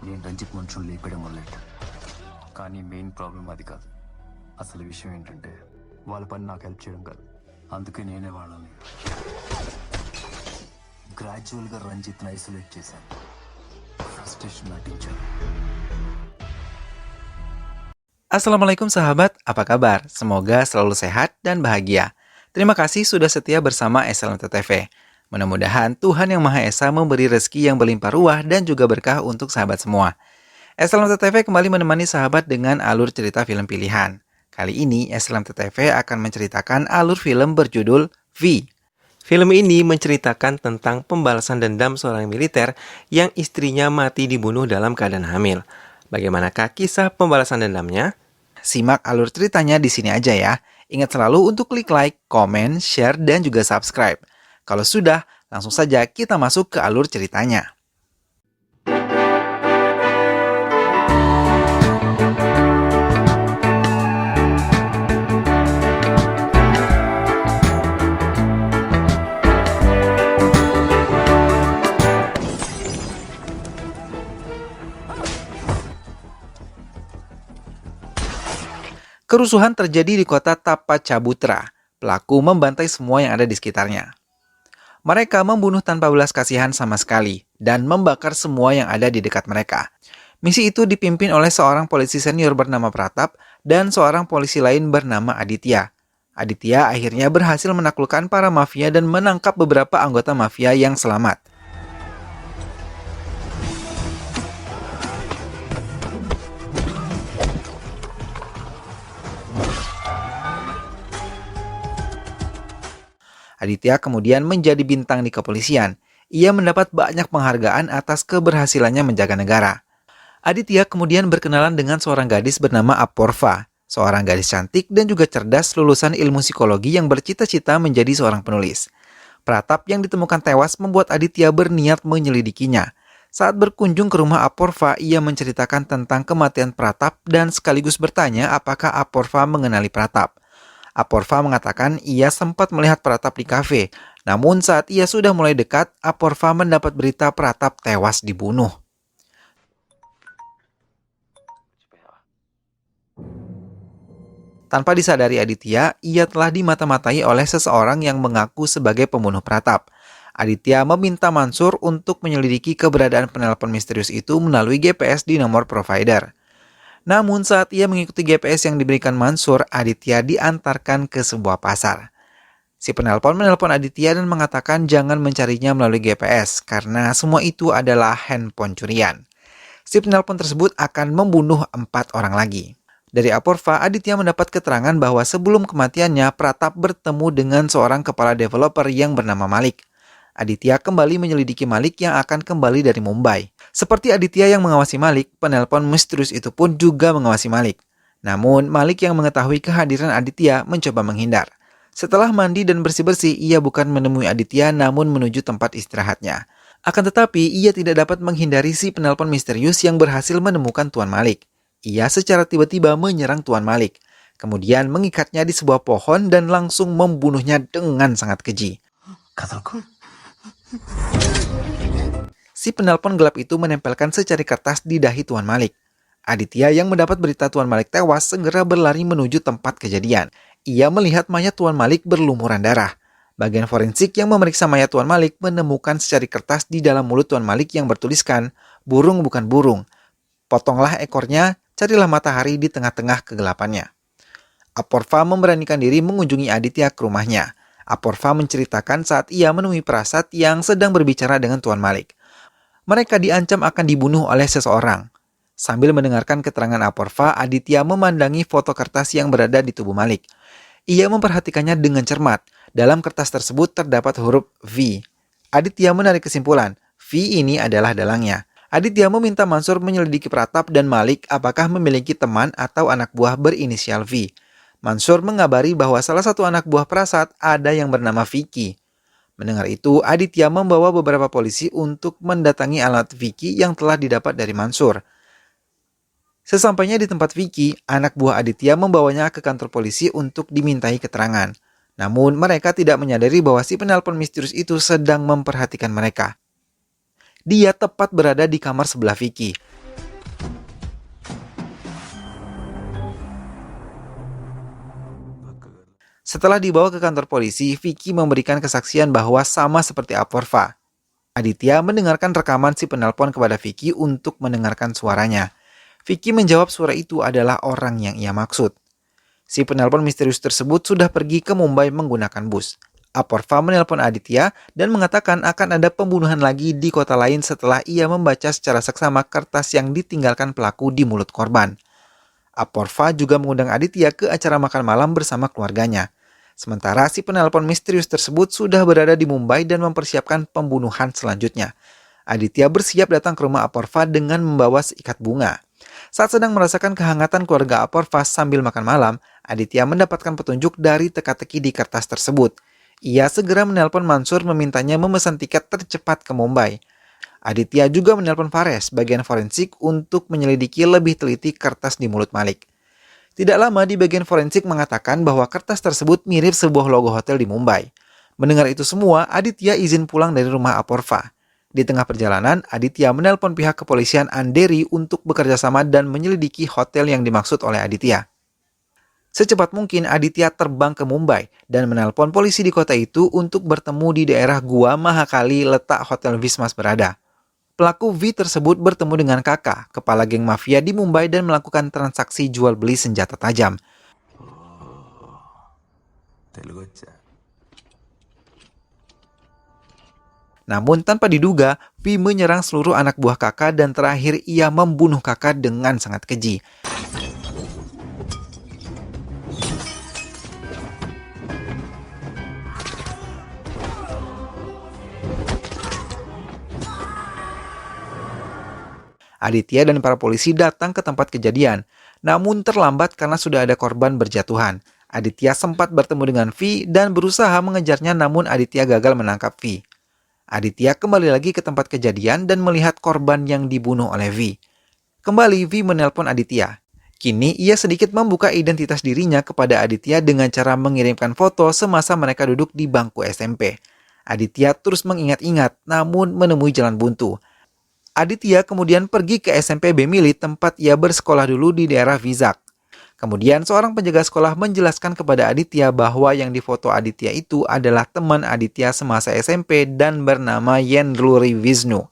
నేను రంజిత్ మనుషులు లేపేయడం మొదలెట్టా. కానీ మెయిన్ ప్రాబ్లం అది కాదు. అసలు విషయం ఏంటంటే వాళ్ళ పని నాకు హెల్ప్ చేయడం కాదు. అందుకే నేనే వాళ్ళని గ్రాడ్యువల్గా రంజిత్ని ఐసోలేట్ చేశాను. ఫ్రస్ట్రేషన్ నటించాను. Assalamualaikum sahabat, apa kabar? Semoga selalu sehat dan bahagia. Terima kasih sudah setia bersama SLMT TV. Mudah-mudahan Tuhan Yang Maha Esa memberi rezeki yang berlimpah ruah dan juga berkah untuk sahabat semua. SLMT TV kembali menemani sahabat dengan alur cerita film pilihan. Kali ini SLMT TV akan menceritakan alur film berjudul V. Film ini menceritakan tentang pembalasan dendam seorang militer yang istrinya mati dibunuh dalam keadaan hamil. Bagaimanakah kisah pembalasan dendamnya? Simak alur ceritanya di sini aja ya. Ingat selalu untuk klik like, komen, share, dan juga subscribe. Kalau sudah, langsung saja kita masuk ke alur ceritanya. Kerusuhan terjadi di kota Tapacabutra. Pelaku membantai semua yang ada di sekitarnya. Mereka membunuh tanpa belas kasihan sama sekali dan membakar semua yang ada di dekat mereka. Misi itu dipimpin oleh seorang polisi senior bernama Pratap dan seorang polisi lain bernama Aditya. Aditya akhirnya berhasil menaklukkan para mafia dan menangkap beberapa anggota mafia yang selamat. Aditya kemudian menjadi bintang di kepolisian. Ia mendapat banyak penghargaan atas keberhasilannya menjaga negara. Aditya kemudian berkenalan dengan seorang gadis bernama Aporva, seorang gadis cantik dan juga cerdas lulusan ilmu psikologi yang bercita-cita menjadi seorang penulis. Pratap yang ditemukan tewas membuat Aditya berniat menyelidikinya. Saat berkunjung ke rumah Aporva, ia menceritakan tentang kematian Pratap dan sekaligus bertanya apakah Aporva mengenali Pratap. Aporva mengatakan ia sempat melihat Pratap di kafe. Namun saat ia sudah mulai dekat, Aporva mendapat berita Pratap tewas dibunuh. Tanpa disadari Aditya, ia telah dimata-matai oleh seseorang yang mengaku sebagai pembunuh Pratap. Aditya meminta Mansur untuk menyelidiki keberadaan penelpon misterius itu melalui GPS di nomor provider. Namun saat ia mengikuti GPS yang diberikan Mansur, Aditya diantarkan ke sebuah pasar. Si penelpon menelpon Aditya dan mengatakan jangan mencarinya melalui GPS karena semua itu adalah handphone curian. Si penelpon tersebut akan membunuh 4 orang lagi. Dari Aporva, Aditya mendapat keterangan bahwa sebelum kematiannya, Pratap bertemu dengan seorang kepala developer yang bernama Malik. Aditya kembali menyelidiki Malik yang akan kembali dari Mumbai. Seperti Aditya yang mengawasi Malik, penelpon misterius itu pun juga mengawasi Malik. Namun, Malik yang mengetahui kehadiran Aditya mencoba menghindar. Setelah mandi dan bersih-bersih, ia bukan menemui Aditya namun menuju tempat istirahatnya. Akan tetapi, ia tidak dapat menghindari si penelpon misterius yang berhasil menemukan Tuan Malik. Ia secara tiba-tiba menyerang Tuan Malik. Kemudian mengikatnya di sebuah pohon dan langsung membunuhnya dengan sangat keji. Si penelpon gelap itu menempelkan secari kertas di dahi Tuan Malik. Aditya yang mendapat berita Tuan Malik tewas segera berlari menuju tempat kejadian. Ia melihat mayat Tuan Malik berlumuran darah. Bagian forensik yang memeriksa mayat Tuan Malik menemukan secari kertas di dalam mulut Tuan Malik yang bertuliskan, "Burung bukan burung. Potonglah ekornya, carilah matahari di tengah-tengah kegelapannya." Aporva memberanikan diri mengunjungi Aditya ke rumahnya. Aporva menceritakan saat ia menemui Prasad yang sedang berbicara dengan Tuan Malik. Mereka diancam akan dibunuh oleh seseorang. Sambil mendengarkan keterangan Aporva, Aditya memandangi foto kertas yang berada di tubuh Malik. Ia memperhatikannya dengan cermat. Dalam kertas tersebut terdapat huruf V. Aditya menarik kesimpulan, V ini adalah dalangnya. Aditya meminta Mansur menyelidiki Pratap dan Malik apakah memiliki teman atau anak buah berinisial V. Mansur mengabari bahwa salah satu anak buah Prasad ada yang bernama Vicky. Mendengar itu, Aditya membawa beberapa polisi untuk mendatangi alamat Vicky yang telah didapat dari Mansur. Sesampainya di tempat Vicky, anak buah Aditya membawanya ke kantor polisi untuk dimintai keterangan. Namun, mereka tidak menyadari bahwa si penelpon misterius itu sedang memperhatikan mereka. Dia tepat berada di kamar sebelah Vicky. Setelah dibawa ke kantor polisi, Vicky memberikan kesaksian bahwa sama seperti Aporva. Aditya mendengarkan rekaman si penelpon kepada Vicky untuk mendengarkan suaranya. Vicky menjawab suara itu adalah orang yang ia maksud. Si penelpon misterius tersebut sudah pergi ke Mumbai menggunakan bus. Aporva menelpon Aditya dan mengatakan akan ada pembunuhan lagi di kota lain setelah ia membaca secara seksama kertas yang ditinggalkan pelaku di mulut korban. Aporva juga mengundang Aditya ke acara makan malam bersama keluarganya. Sementara si penelpon misterius tersebut sudah berada di Mumbai dan mempersiapkan pembunuhan selanjutnya. Aditya bersiap datang ke rumah Aporva dengan membawa seikat bunga. Saat sedang merasakan kehangatan keluarga Aporva sambil makan malam, Aditya mendapatkan petunjuk dari teka-teki di kertas tersebut. Ia segera menelpon Mansur memintanya memesan tiket tercepat ke Mumbai. Aditya juga menelpon Fares, bagian forensik, untuk menyelidiki lebih teliti kertas di mulut Malik. Tidak lama di bagian forensik mengatakan bahwa kertas tersebut mirip sebuah logo hotel di Mumbai. Mendengar itu semua, Aditya izin pulang dari rumah Aporva. Di tengah perjalanan, Aditya menelpon pihak kepolisian Andheri untuk bekerja sama dan menyelidiki hotel yang dimaksud oleh Aditya. Secepat mungkin Aditya terbang ke Mumbai dan menelpon polisi di kota itu untuk bertemu di daerah Gua Mahakali letak Hotel Wismas berada. Pelaku V tersebut bertemu dengan kakak, kepala geng mafia di Mumbai dan melakukan transaksi jual beli senjata tajam. Namun tanpa diduga, V menyerang seluruh anak buah kakak dan terakhir ia membunuh kakak dengan sangat keji. Aditya dan para polisi datang ke tempat kejadian, namun terlambat karena sudah ada korban berjatuhan. Aditya sempat bertemu dengan V dan berusaha mengejarnya, namun Aditya gagal menangkap V. Aditya kembali lagi ke tempat kejadian dan melihat korban yang dibunuh oleh V. Kembali V menelpon Aditya. Kini ia sedikit membuka identitas dirinya kepada Aditya dengan cara mengirimkan foto semasa mereka duduk di bangku SMP. Aditya terus mengingat-ingat, namun menemui jalan buntu. Aditya kemudian pergi ke SMP Bemili tempat ia bersekolah dulu di daerah Vizag. Kemudian seorang penjaga sekolah menjelaskan kepada Aditya bahwa yang difoto Aditya itu adalah teman Aditya semasa SMP dan bernama Yendruri Wisnu.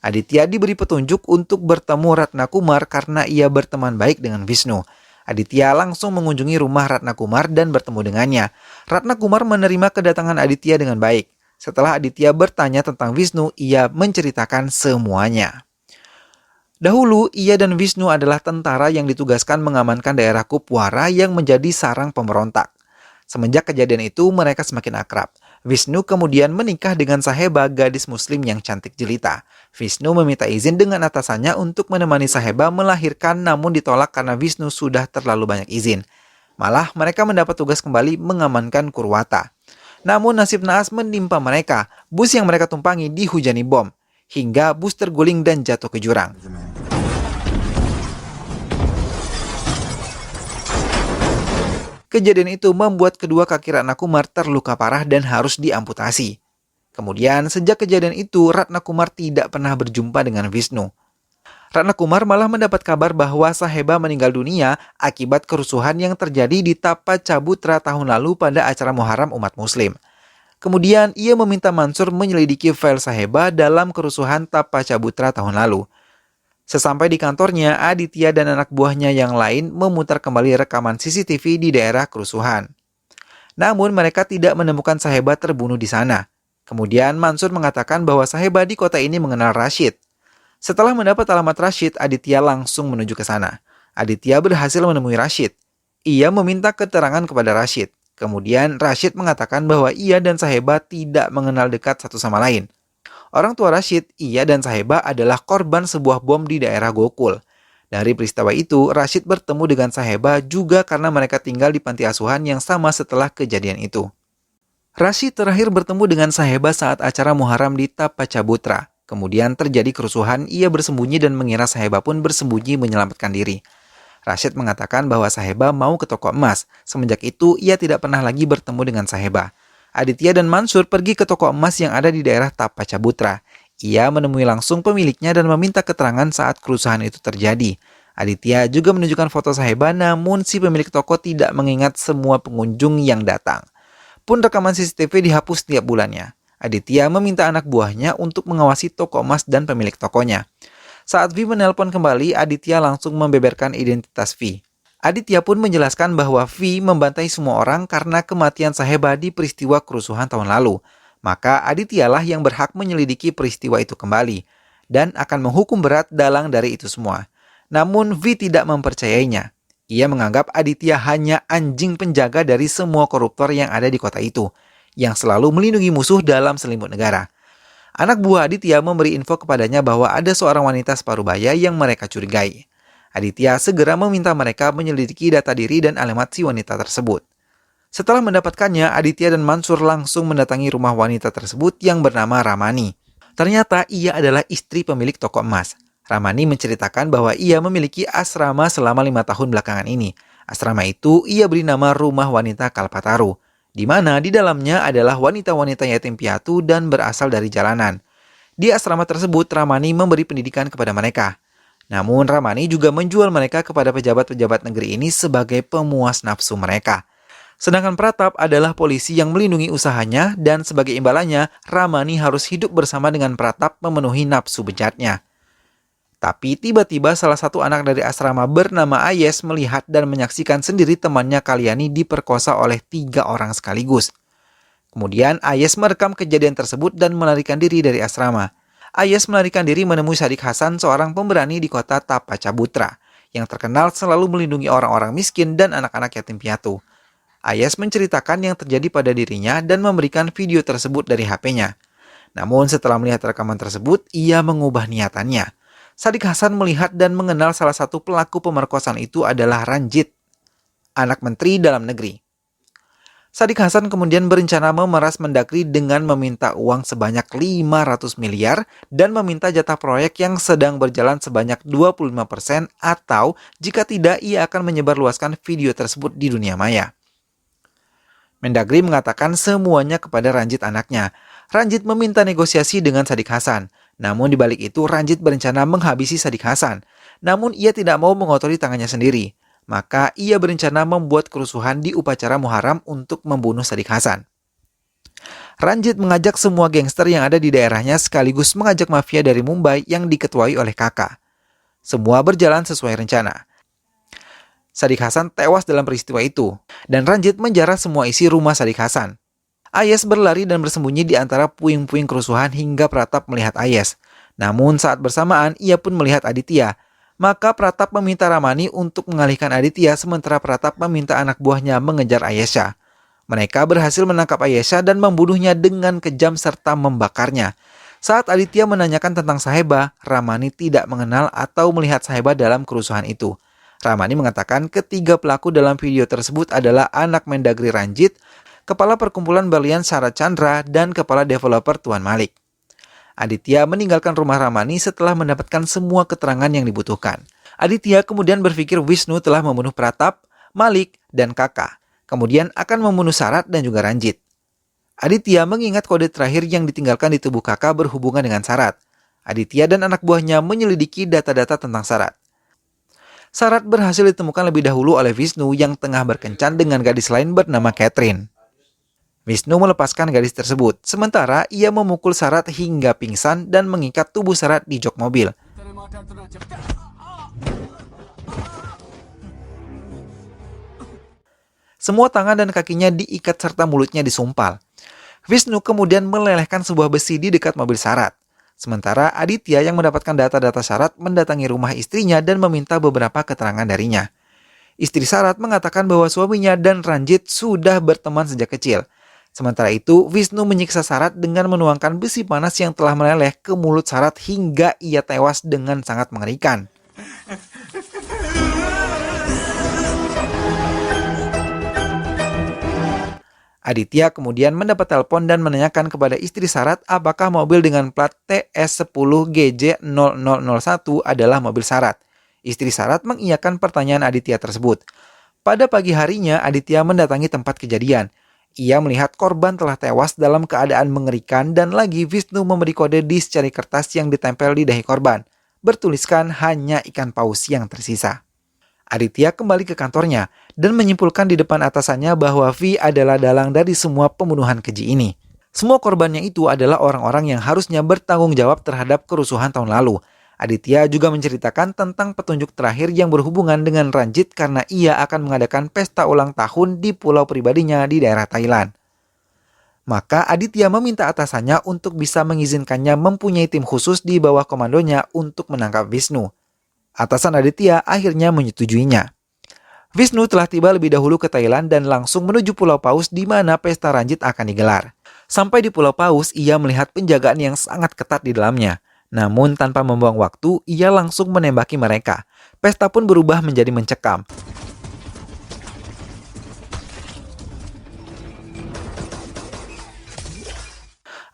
Aditya diberi petunjuk untuk bertemu Ratna Kumar karena ia berteman baik dengan Wisnu. Aditya langsung mengunjungi rumah Ratna Kumar dan bertemu dengannya. Ratna Kumar menerima kedatangan Aditya dengan baik. Setelah Aditya bertanya tentang Wisnu, ia menceritakan semuanya. Dahulu, ia dan Wisnu adalah tentara yang ditugaskan mengamankan daerah Kupwara yang menjadi sarang pemberontak. Semenjak kejadian itu, mereka semakin akrab. Wisnu kemudian menikah dengan Saheba, gadis muslim yang cantik jelita. Wisnu meminta izin dengan atasannya untuk menemani Saheba melahirkan, namun ditolak karena Wisnu sudah terlalu banyak izin. Malah, mereka mendapat tugas kembali mengamankan Kurwata. Namun nasib naas menimpa mereka. Bus yang mereka tumpangi dihujani bom, hingga bus terguling dan jatuh ke jurang. Kejadian itu membuat kedua kaki Ratna Kumar terluka parah dan harus diamputasi. Kemudian sejak kejadian itu, Ratna Kumar tidak pernah berjumpa dengan Wisnu. Ratna Kumar malah mendapat kabar bahwa Saheba meninggal dunia akibat kerusuhan yang terjadi di Tapa Cabutra tahun lalu pada acara Muharram umat muslim. Kemudian ia meminta Mansur menyelidiki file Saheba dalam kerusuhan Tapa Cabutra tahun lalu. Sesampai di kantornya, Aditya dan anak buahnya yang lain memutar kembali rekaman CCTV di daerah kerusuhan. Namun mereka tidak menemukan Saheba terbunuh di sana. Kemudian Mansur mengatakan bahwa Saheba di kota ini mengenal Rashid. Setelah mendapat alamat Rashid, Aditya langsung menuju ke sana. Aditya berhasil menemui Rashid. Ia meminta keterangan kepada Rashid. Kemudian Rashid mengatakan bahwa ia dan Saheba tidak mengenal dekat satu sama lain. Orang tua Rashid, ia dan Saheba adalah korban sebuah bom di daerah Gokul. Dari peristiwa itu, Rashid bertemu dengan Saheba juga karena mereka tinggal di panti asuhan yang sama setelah kejadian itu. Rashid terakhir bertemu dengan Saheba saat acara Muharram di Tapa Cabutra. Kemudian terjadi kerusuhan, ia bersembunyi dan mengira Saheba pun bersembunyi menyelamatkan diri. Rashid mengatakan bahwa Saheba mau ke toko emas. Semenjak itu, ia tidak pernah lagi bertemu dengan Saheba. Aditya dan Mansur pergi ke toko emas yang ada di daerah Tapa Cabutra. Ia menemui langsung pemiliknya dan meminta keterangan saat kerusuhan itu terjadi. Aditya juga menunjukkan foto Saheba, namun si pemilik toko tidak mengingat semua pengunjung yang datang. Pun rekaman CCTV dihapus setiap bulannya. Aditya meminta anak buahnya untuk mengawasi toko emas dan pemilik tokonya. Saat V menelpon kembali, Aditya langsung membeberkan identitas V. Aditya pun menjelaskan bahwa V membantai semua orang karena kematian Saheba di peristiwa kerusuhan tahun lalu. Maka Adityalah yang berhak menyelidiki peristiwa itu kembali dan akan menghukum berat dalang dari itu semua. Namun V tidak mempercayainya. Ia menganggap Aditya hanya anjing penjaga dari semua koruptor yang ada di kota itu, yang selalu melindungi musuh dalam selimut negara. Anak buah Aditya memberi info kepadanya bahwa ada seorang wanita separuh baya yang mereka curigai. Aditya segera meminta mereka menyelidiki data diri dan alamat si wanita tersebut. Setelah mendapatkannya, Aditya dan Mansur langsung mendatangi rumah wanita tersebut yang bernama Ramani. Ternyata ia adalah istri pemilik toko emas. Ramani menceritakan bahwa ia memiliki asrama selama 5 tahun belakangan ini. Asrama itu ia beri nama Rumah Wanita Kalpataru, di mana di dalamnya adalah wanita-wanita yatim piatu dan berasal dari jalanan. Di asrama tersebut, Ramani memberi pendidikan kepada mereka. Namun Ramani juga menjual mereka kepada pejabat-pejabat negeri ini sebagai pemuas nafsu mereka. Sedangkan Pratap adalah polisi yang melindungi usahanya dan sebagai imbalannya, Ramani harus hidup bersama dengan Pratap memenuhi nafsu bejatnya. Tapi tiba-tiba salah satu anak dari asrama bernama Ayes melihat dan menyaksikan sendiri temannya Kalyani diperkosa oleh 3 orang sekaligus. Kemudian Ayes merekam kejadian tersebut dan melarikan diri dari asrama. Ayes melarikan diri menemui Sadik Hasan, seorang pemberani di kota Tapacabutra, yang terkenal selalu melindungi orang-orang miskin dan anak-anak yatim piatu. Ayes menceritakan yang terjadi pada dirinya dan memberikan video tersebut dari HP-nya. Namun setelah melihat rekaman tersebut, ia mengubah niatannya. Sadik Hasan melihat dan mengenal salah satu pelaku pemerkosaan itu adalah Ranjit, anak menteri dalam negeri. Sadik Hasan kemudian berencana memeras Mendagri dengan meminta uang sebanyak 500 miliar dan meminta jatah proyek yang sedang berjalan sebanyak 25% atau jika tidak ia akan menyebarluaskan video tersebut di dunia maya. Mendagri mengatakan semuanya kepada Ranjit anaknya. Ranjit meminta negosiasi dengan Sadik Hasan. Namun di balik itu Ranjit berencana menghabisi Sadik Hasan. Namun ia tidak mau mengotori tangannya sendiri. Maka ia berencana membuat kerusuhan di upacara Muharram untuk membunuh Sadik Hasan. Ranjit mengajak semua gangster yang ada di daerahnya sekaligus mengajak mafia dari Mumbai yang diketuai oleh kakak. Semua berjalan sesuai rencana. Sadik Hasan tewas dalam peristiwa itu, dan Ranjit menjarah semua isi rumah Sadik Hasan. Ayes berlari dan bersembunyi di antara puing-puing kerusuhan hingga Pratap melihat Ayes. Namun saat bersamaan ia pun melihat Aditya. Maka Pratap meminta Ramani untuk mengalihkan Aditya sementara Pratap meminta anak buahnya mengejar Ayesha. Mereka berhasil menangkap Ayesha dan membunuhnya dengan kejam serta membakarnya. Saat Aditya menanyakan tentang Saheba, Ramani tidak mengenal atau melihat Saheba dalam kerusuhan itu. Ramani mengatakan ketiga pelaku dalam video tersebut adalah anak Mendagri Ranjit, kepala perkumpulan berlian Syarat Chandra, dan kepala developer Tuan Malik. Aditya meninggalkan rumah Ramani setelah mendapatkan semua keterangan yang dibutuhkan. Aditya kemudian berpikir Wisnu telah membunuh Pratap, Malik, dan kakak. Kemudian akan membunuh Syarat dan juga Ranjit. Aditya mengingat kode terakhir yang ditinggalkan di tubuh kakak berhubungan dengan Syarat. Aditya dan anak buahnya menyelidiki data-data tentang Syarat. Syarat berhasil ditemukan lebih dahulu oleh Wisnu yang tengah berkencan dengan gadis lain bernama Catherine. Wisnu melepaskan gadis tersebut, sementara ia memukul Syarat hingga pingsan dan mengikat tubuh Syarat di jok mobil. Semua tangan dan kakinya diikat serta mulutnya disumpal. Wisnu kemudian melelehkan sebuah besi di dekat mobil Syarat. Sementara Aditya yang mendapatkan data-data Syarat mendatangi rumah istrinya dan meminta beberapa keterangan darinya. Istri Syarat mengatakan bahwa suaminya dan Ranjit sudah berteman sejak kecil. Sementara itu, Wisnu menyiksa Syarat dengan menuangkan besi panas yang telah meleleh ke mulut Syarat hingga ia tewas dengan sangat mengerikan. Aditya kemudian mendapat telepon dan menanyakan kepada istri Syarat apakah mobil dengan plat TS10GJ0001 adalah mobil Syarat. Istri Syarat mengiyakan pertanyaan Aditya tersebut. Pada pagi harinya, Aditya mendatangi tempat kejadian. Ia melihat korban telah tewas dalam keadaan mengerikan dan lagi Wisnu memberi kode di secari kertas yang ditempel di dahi korban. bertuliskan hanya ikan paus yang tersisa. Aditya kembali ke kantornya dan menyimpulkan di depan atasannya bahwa V adalah dalang dari semua pembunuhan keji ini. Semua korbannya itu adalah orang-orang yang harusnya bertanggung jawab terhadap kerusuhan tahun lalu. Aditya juga menceritakan tentang petunjuk terakhir yang berhubungan dengan Ranjit karena ia akan mengadakan pesta ulang tahun di pulau pribadinya di daerah Thailand. Maka Aditya meminta atasannya untuk bisa mengizinkannya mempunyai tim khusus di bawah komandonya untuk menangkap Wisnu. Atasan Aditya akhirnya menyetujuinya. Wisnu telah tiba lebih dahulu ke Thailand dan langsung menuju Pulau Paus di mana pesta Ranjit akan digelar. Sampai di Pulau Paus, ia melihat penjagaan yang sangat ketat di dalamnya. Namun tanpa membuang waktu, ia langsung menembaki mereka. Pesta pun berubah menjadi mencekam.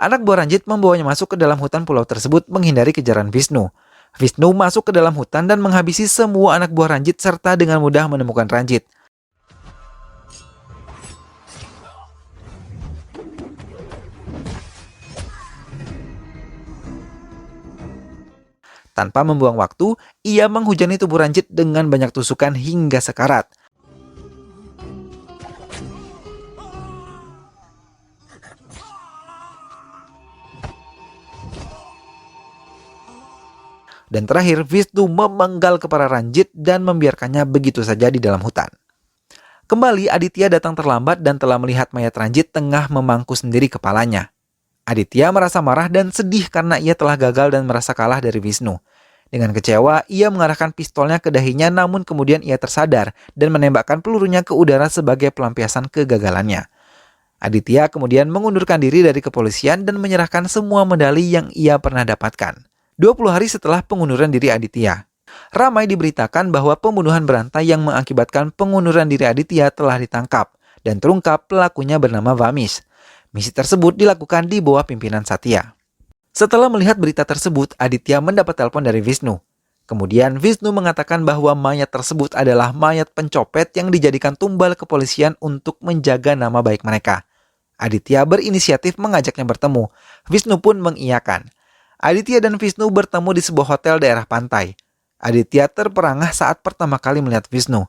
Anak buah Ranjit membawanya masuk ke dalam hutan pulau tersebut menghindari kejaran Wisnu. Wisnu masuk ke dalam hutan dan menghabisi semua anak buah Ranjit serta dengan mudah menemukan Ranjit. Tanpa membuang waktu, ia menghujani tubuh Ranjit dengan banyak tusukan hingga sekarat. Dan terakhir, Wisnu memenggal kepala Ranjit dan membiarkannya begitu saja di dalam hutan. Kembali, Aditya datang terlambat dan telah melihat mayat Ranjit tengah memangku sendiri kepalanya. Aditya merasa marah dan sedih karena ia telah gagal dan merasa kalah dari Wisnu. Dengan kecewa, ia mengarahkan pistolnya ke dahinya namun kemudian ia tersadar dan menembakkan pelurunya ke udara sebagai pelampiasan kegagalannya. Aditya kemudian mengundurkan diri dari kepolisian dan menyerahkan semua medali yang ia pernah dapatkan. 20 hari setelah pengunduran diri Aditya, ramai diberitakan bahwa pembunuhan berantai yang mengakibatkan pengunduran diri Aditya telah ditangkap dan terungkap pelakunya bernama Vamis. Misi tersebut dilakukan di bawah pimpinan Satya. Setelah melihat berita tersebut, Aditya mendapat telepon dari Wisnu. Kemudian Wisnu mengatakan bahwa mayat tersebut adalah mayat pencopet yang dijadikan tumbal kepolisian untuk menjaga nama baik mereka. Aditya berinisiatif mengajaknya bertemu. Wisnu pun mengiyakan. Aditya dan Wisnu bertemu di sebuah hotel daerah pantai. Aditya terperangah saat pertama kali melihat Wisnu.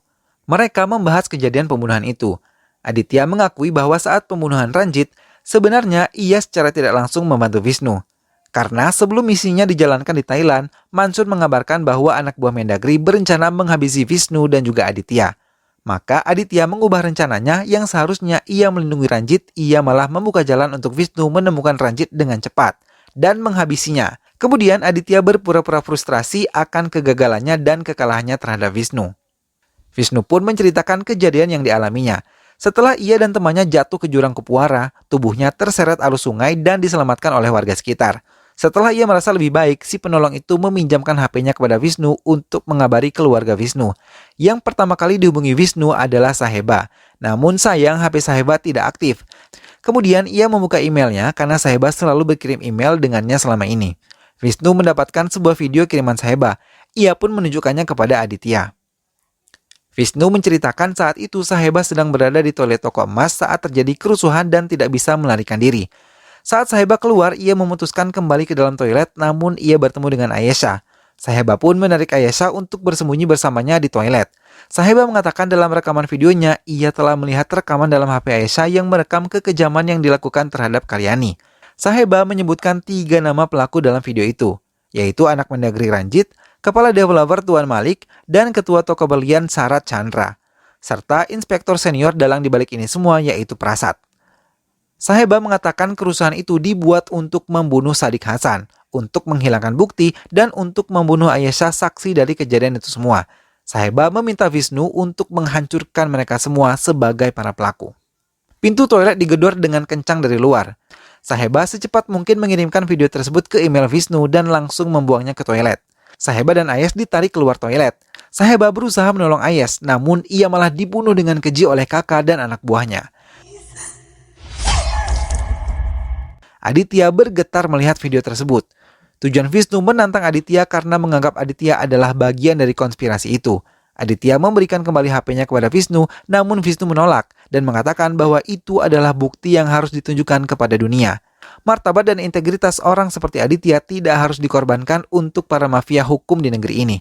Mereka membahas kejadian pembunuhan itu. Aditya mengakui bahwa saat pembunuhan Ranjit, sebenarnya ia secara tidak langsung membantu Wisnu. Karena sebelum misinya dijalankan di Thailand, Mansur mengabarkan bahwa anak buah Mendagri berencana menghabisi Wisnu dan juga Aditya. Maka Aditya mengubah rencananya yang seharusnya ia melindungi Ranjit, ia malah membuka jalan untuk Wisnu menemukan Ranjit dengan cepat dan menghabisinya. Kemudian Aditya berpura-pura frustrasi akan kegagalannya dan kekalahannya terhadap Wisnu. Wisnu pun menceritakan kejadian yang dialaminya. Setelah ia dan temannya jatuh ke jurang Kupuara, tubuhnya terseret arus sungai dan diselamatkan oleh warga sekitar. Setelah ia merasa lebih baik, si penolong itu meminjamkan HP-nya kepada Wisnu untuk mengabari keluarga Wisnu. Yang pertama kali dihubungi Wisnu adalah Saheba. Namun sayang HP Saheba tidak aktif. Kemudian ia membuka emailnya karena Saheba selalu berkirim email dengannya selama ini. Wisnu mendapatkan sebuah video kiriman Saheba. Ia pun menunjukkannya kepada Aditya. Wisnu menceritakan saat itu Saheba sedang berada di toilet toko emas saat terjadi kerusuhan dan tidak bisa melarikan diri. Saat Saheba keluar, ia memutuskan kembali ke dalam toilet namun ia bertemu dengan Ayesha. Saheba pun menarik Ayesha untuk bersembunyi bersamanya di toilet. Saheba mengatakan dalam rekaman videonya, ia telah melihat rekaman dalam HP Ayesha yang merekam kekejaman yang dilakukan terhadap Kalyani. Saheba menyebutkan 3 nama pelaku dalam video itu, yaitu anak Mendagri Ranjit, kepala developer Tuan Malik, dan ketua toko berlian Sarat Chandra, serta inspektor senior dalang dibalik ini semua yaitu Prasad. Saheba mengatakan kerusuhan itu dibuat untuk membunuh Sadiq Hasan, untuk menghilangkan bukti, dan untuk membunuh Ayesha saksi dari kejadian itu semua. Saheba meminta Wisnu untuk menghancurkan mereka semua sebagai para pelaku. Pintu toilet digedor dengan kencang dari luar. Saheba secepat mungkin mengirimkan video tersebut ke email Wisnu dan langsung membuangnya ke toilet. Saheba dan Ayes ditarik keluar toilet. Saheba berusaha menolong Ayes, namun ia malah dibunuh dengan keji oleh kakak dan anak buahnya. Aditya bergetar melihat video tersebut. Tujuan Wisnu menantang Aditya karena menganggap Aditya adalah bagian dari konspirasi itu. Aditya memberikan kembali HP-nya kepada Wisnu, namun Wisnu menolak dan mengatakan bahwa itu adalah bukti yang harus ditunjukkan kepada dunia. Martabat dan integritas orang seperti Aditya tidak harus dikorbankan untuk para mafia hukum di negeri ini.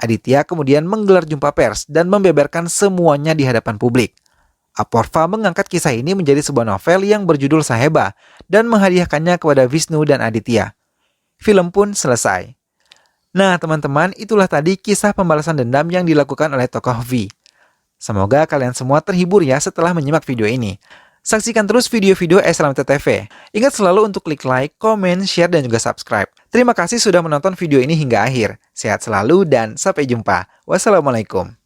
Aditya kemudian menggelar jumpa pers dan membeberkan semuanya di hadapan publik. Aporva mengangkat kisah ini menjadi sebuah novel yang berjudul Saheba dan menghadiahkannya kepada Wisnu dan Aditya. Film pun selesai. Nah teman-teman, itulah tadi kisah pembalasan dendam yang dilakukan oleh tokoh V. Semoga kalian semua terhibur ya setelah menyimak video ini. Saksikan terus video-video SLMT TV. Ingat selalu untuk klik like, komen, share, dan juga subscribe. Terima kasih sudah menonton video ini hingga akhir. Sehat selalu dan sampai jumpa. Wassalamualaikum.